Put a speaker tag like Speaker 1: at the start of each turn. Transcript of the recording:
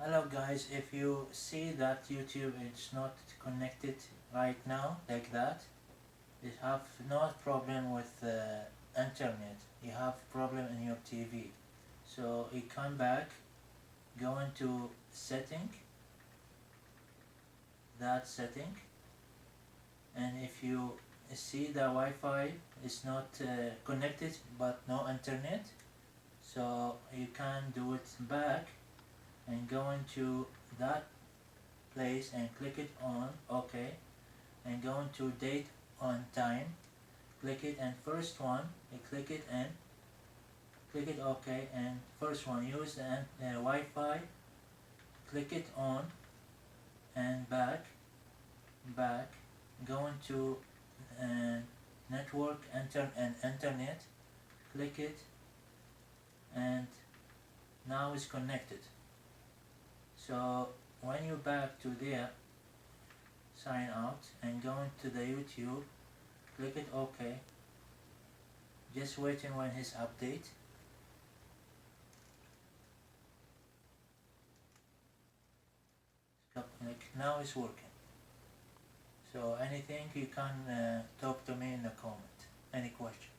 Speaker 1: Hello guys, if you see that YouTube is not connected right now like that, you have no problem with internet, you have problem in your TV. So you come back, go into setting, that setting, and if you see the Wi-Fi is not connected but no internet, so you can do it back and go into that place and click it on OK, and go into date on time, click it, and first one you click it and click it OK, and first one use the Wi-Fi, click it on and back, go into network and internet, click it, and now it's connected. So when you back to there, sign out and go into the YouTube, click it OK, just waiting when his update. Like now it's working. So anything you can talk to me in the comment. Any question?